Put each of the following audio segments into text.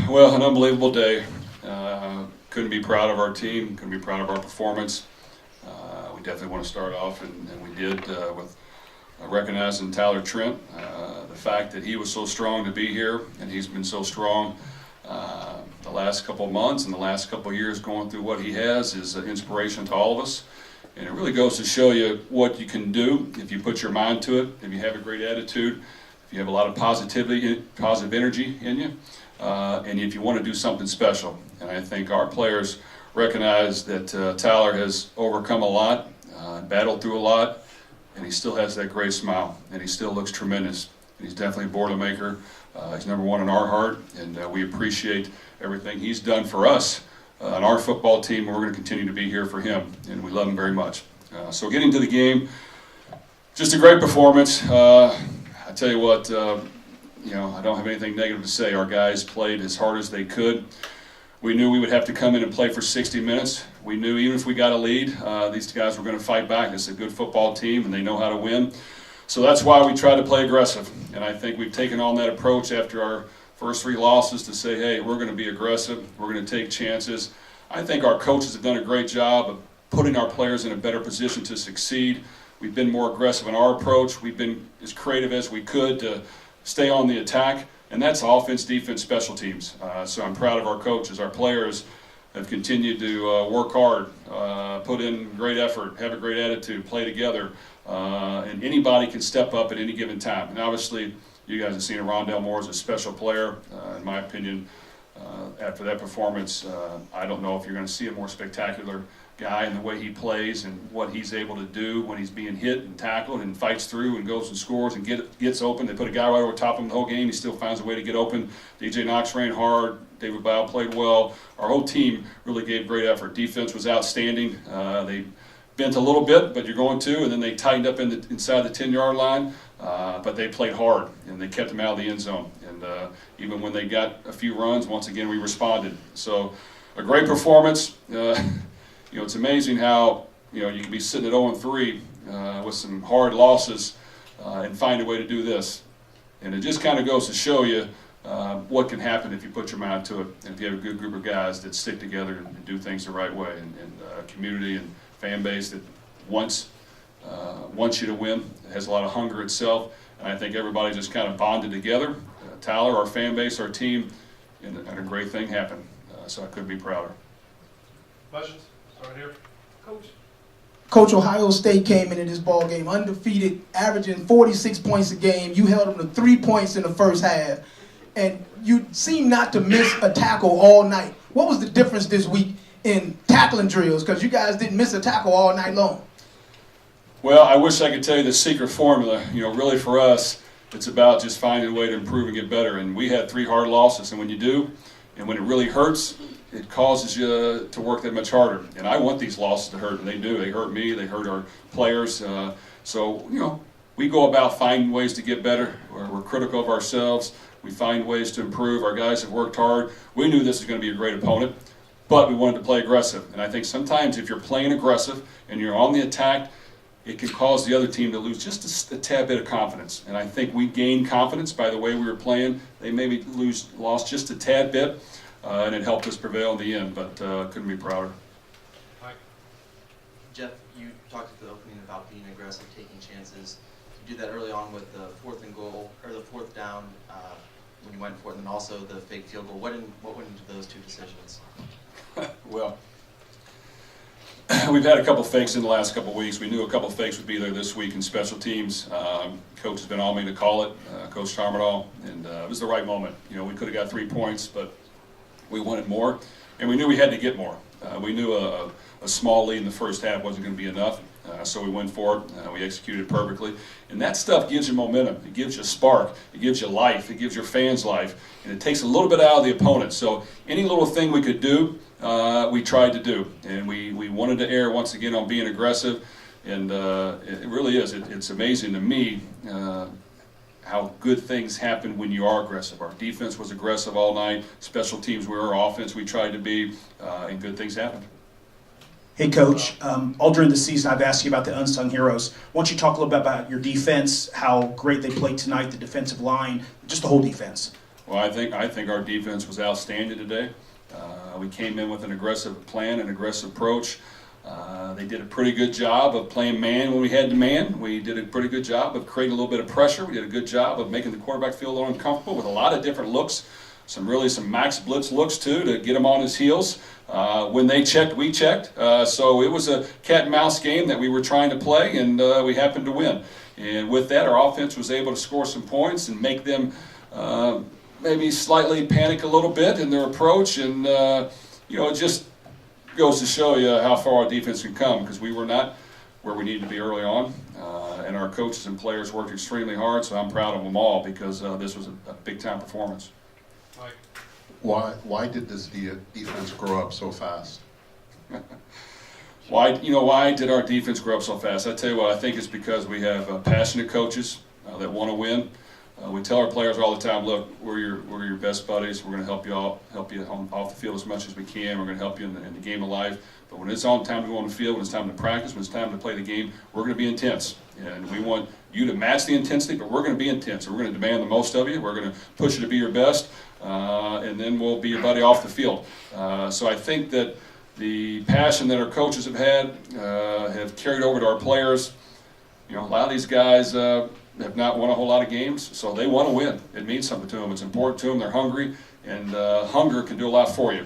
Well, an unbelievable day. Couldn't be proud of our team, couldn't be proud of our performance. We definitely want to start off, and we did, with recognizing Tyler Trent. The fact that he was so strong to be here, and he's been so strong the last couple of months and the last couple of years going through what he has is an inspiration to all of us. And it really goes to show you what you can do if you put your mind to it, if you have a great attitude, if you have a lot of positivity, positive energy in you, and if you want to do something special. And I think our players recognize that Tyler has overcome a lot, battled through a lot, and he still has that great smile, and he still looks tremendous. And he's definitely a Boilermaker. He's number one in our heart, and we appreciate everything he's done for us on our football team, and we're going to continue to be here for him, and we love him very much. So getting to the game, just a great performance. I tell you what, I don't have anything negative to say. Our guys played as hard as they could. We knew we would have to come in and play for 60 minutes. We knew even if we got a lead, these guys were going to fight back. It's a good football team, and they know how to win. So that's why we try to play aggressive. And I think we've taken on that approach after our first three losses to say, hey, we're going to be aggressive. We're going to take chances. I think our coaches have done a great job of putting our players in a better position to succeed. We've been more aggressive in our approach. We've been as creative as we could to stay on the attack. And that's offense, defense, special teams. So I'm proud of our coaches. Our players have continued to work hard, put in great effort, have a great attitude, play together. And anybody can step up at any given time. And obviously, you guys have seen Rondell Moore as a special player. In my opinion, after that performance, I don't know if you're going to see a more spectacular guy in the way he plays and what he's able to do when he's being hit and tackled and fights through and goes and scores and gets open. They put a guy right over top of him the whole game. He still finds a way to get open. DJ Knox ran hard. David Bile played well. Our whole team really gave great effort. Defense was outstanding. They bent a little bit, but you're going to, and then they tightened up inside the 10-yard line, but they played hard, and they kept them out of the end zone. And even when they got a few runs, once again, we responded. So a great performance. It's amazing how, you can be sitting at 0-3 with some hard losses and find a way to do this. And it just kind of goes to show you what can happen if you put your mind to it, and if you have a good group of guys that stick together and do things the right way, and a community and fan base that wants you to win. It has a lot of hunger itself, and I think everybody just kind of bonded together. Tyler, our fan base, our team, and a great thing happened. So I couldn't be prouder. Questions? Start here. Coach, Ohio State came into this ball game undefeated, averaging 46 points a game. You held them to 3 points in the first half, and you seemed not to miss a tackle all night. What was the difference this week in tackling drills? Because you guys didn't miss a tackle all night long. Well, I wish I could tell you the secret formula. Really for us, it's about just finding a way to improve and get better. And we had 3 hard losses, and when you do, and when it really hurts, it causes you to work that much harder. And I want these losses to hurt, and they do. They hurt me. They hurt our players. So we go about finding ways to get better. We're critical of ourselves. We find ways to improve. Our guys have worked hard. We knew this was going to be a great opponent, but we wanted to play aggressive. And I think sometimes if you're playing aggressive and you're on the attack, it can cause the other team to lose just a tad bit of confidence. And I think we gained confidence by the way we were playing. They maybe lost just a tad bit, and it helped us prevail in the end, but couldn't be prouder. Mike. Jeff, you talked at the opening about being aggressive, taking chances. You did that early on with the 4th and goal, or the 4th down when you went for it, and then also the fake field goal. What went into those 2 decisions? Well, we've had a couple fakes in the last couple of weeks. We knew a couple of fakes would be there this week in special teams. Coach has been on me to call it, Coach Charmadol, and it was the right moment. We could have got 3 points, but we wanted more, and we knew we had to get more. We knew a small lead in the first half wasn't going to be enough, so we went for it. We executed perfectly, and that stuff gives you momentum. It gives you a spark. It gives you life. It gives your fans life, and it takes a little bit out of the opponent. So any little thing we could do, we tried to do, and we wanted to err once again on being aggressive, and it really is. It's amazing to me how good things happen when you are aggressive. Our defense was aggressive all night. Special teams were our offense. We tried to be, and good things happened. Hey, Coach. All during the season, I've asked you about the unsung heroes. Why don't you talk a little bit about your defense, how great they played tonight, the defensive line, just the whole defense? Well, I think our defense was outstanding today. We came in with an aggressive plan, an aggressive approach. They did a pretty good job of playing man when we had to man. We did a pretty good job of creating a little bit of pressure. We did a good job of making the quarterback feel a little uncomfortable with a lot of different looks. Some max blitz looks too to get him on his heels. When they checked, we checked. So it was a cat and mouse game that we were trying to play, and we happened to win. And with that, our offense was able to score some points and make them maybe slightly panic a little bit in their approach. And it just goes to show you how far our defense can come, because we were not where we needed to be early on. And our coaches and players worked extremely hard, so I'm proud of them all, because this was a big-time performance. Mike. Why did this defense grow up so fast? Why did our defense grow up so fast? I tell you what, I think it's because we have passionate coaches that want to win. We tell our players all the time, look, we're your best buddies. We're going to help you off the field as much as we can. We're going to help you in the game of life. But when it's time to go on the field, when it's time to practice, when it's time to play the game, we're going to be intense. And we want you to match the intensity, but we're going to be intense. And we're going to demand the most of you. We're going to push you to be your best, and then we'll be your buddy off the field. So I think that the passion that our coaches have had have carried over to our players. A lot of these guys have not won a whole lot of games, so they want to win. It means something to them. It's important to them. They're hungry, and hunger can do a lot for you.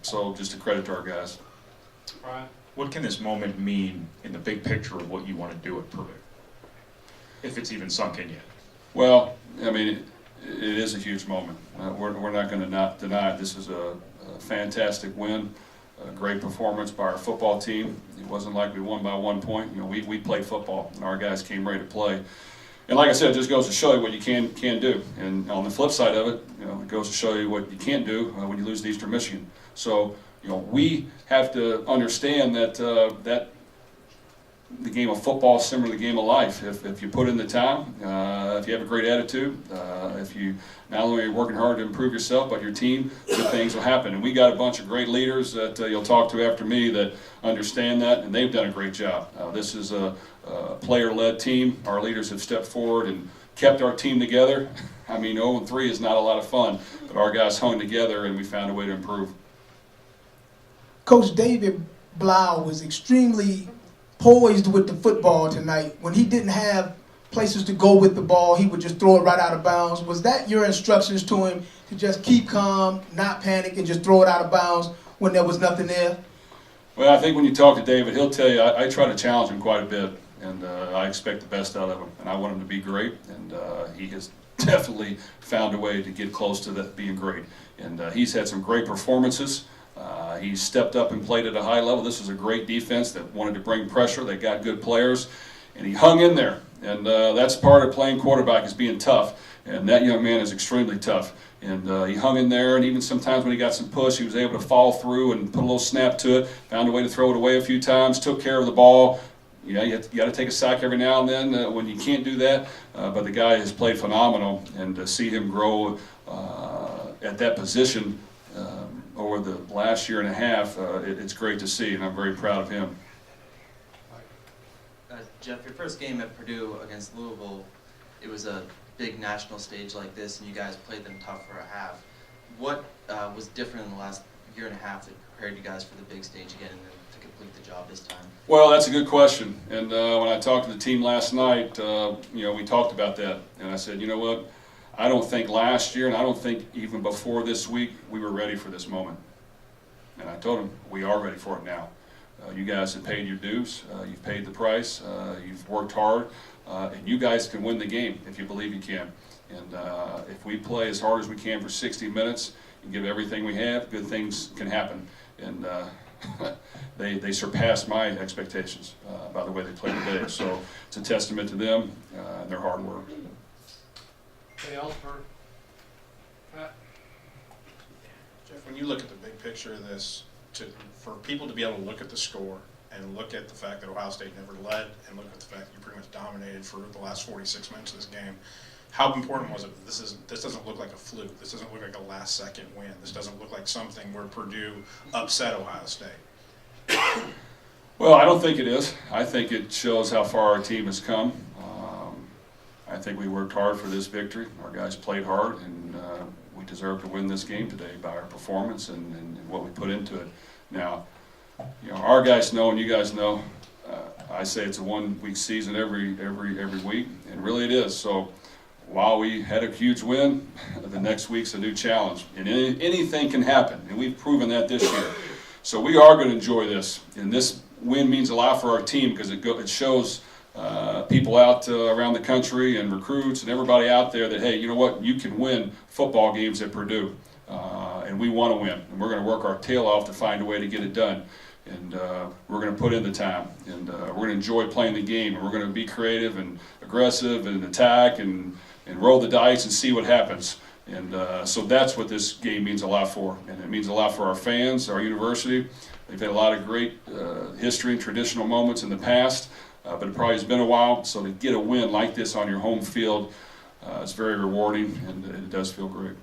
So just a credit to our guys. Brian. What can this moment mean in the big picture of what you want to do at Purdue, if it's even sunk in yet? Well, I mean, it is a huge moment. We're not going to not deny it. This is a fantastic win, a great performance by our football team. It wasn't like we won by 1 point. We played football, and our guys came ready to play. And like I said, it just goes to show you what you can do. And on the flip side of it, it goes to show you what you can't do when you lose to Eastern Michigan. So, we have to understand that the game of football is similar to the game of life. If you put in the time, if you have a great attitude, if you not only are working hard to improve yourself, but your team, good things will happen. And we got a bunch of great leaders that you'll talk to after me that understand that, and they've done a great job. This is a player-led team. Our leaders have stepped forward and kept our team together. I mean, 0-3 is not a lot of fun, but our guys hung together, and we found a way to improve. Coach David Blau was extremely poised with the football tonight. When he didn't have places to go with the ball, he would just throw it right out of bounds. Was that your instructions to him, to just keep calm, not panic, and just throw it out of bounds when there was nothing there? Well, I think when you talk to David, he'll tell you I try to challenge him quite a bit, and I expect the best out of him, and I want him to be great, and he has definitely found a way to get close to that being great. And he's had some great performances. He's stepped up and played at a high level. This is a great defense that wanted to bring pressure. They got good players, and he hung in there. And that's part of playing quarterback, is being tough. And that young man is extremely tough. And he hung in there, and even sometimes when he got some push, he was able to fall through and put a little snap to it, found a way to throw it away a few times, took care of the ball. You got to take a sack every now and then when you can't do that. But the guy has played phenomenal, and to see him grow at that position over the last year and a half, it's great to see, and I'm very proud of him. Jeff, your first game at Purdue against Louisville, it was a big national stage like this, and you guys played them tough for a half. What was different in the last year and a half that prepared you guys for the big stage again and to complete the job this time? Well, that's a good question. And when I talked to the team last night, we talked about that. And I said, you know what? I don't think last year, and I don't think even before this week, we were ready for this moment. And I told them, we are ready for it now. You guys have paid your dues. You've paid the price. You've worked hard. And you guys can win the game if you believe you can. And if we play as hard as we can for 60 minutes and give everything we have, good things can happen. And they surpassed my expectations by the way they played today. So it's a testament to them and their hard work. Anything else for Pat? Jeff, when you look at the big picture of this, for people to be able to look at the score and look at the fact that Ohio State never led and look at the fact that you pretty much dominated for the last 46 minutes of this game, how important was it that this doesn't look like a fluke? This doesn't look like a last-second win. This doesn't look like something where Purdue upset Ohio State. Well, I don't think it is. I think it shows how far our team has come. I think we worked hard for this victory. Our guys played hard, and we deserve to win this game today by our performance and what we put into it. Now, you know, our guys know and you guys know, I say it's a one-week season every week, and really it is. So while we had a huge win, the next week's a new challenge, and anything can happen, and we've proven that this year. So we are going to enjoy this, and this win means a lot for our team because it shows people out around the country and recruits and everybody out there that, hey, you know what, you can win football games at Purdue, and we want to win, and we're going to work our tail off to find a way to get it done. And we're going to put in the time, and we're going to enjoy playing the game, and we're going to be creative and aggressive and attack and roll the dice and see what happens. And so that's what this game means a lot for, and it means a lot for our fans, our university. They've had a lot of great history and traditional moments in the past, but it probably has been a while. So to get a win like this on your home field, it's very rewarding, and it does feel great.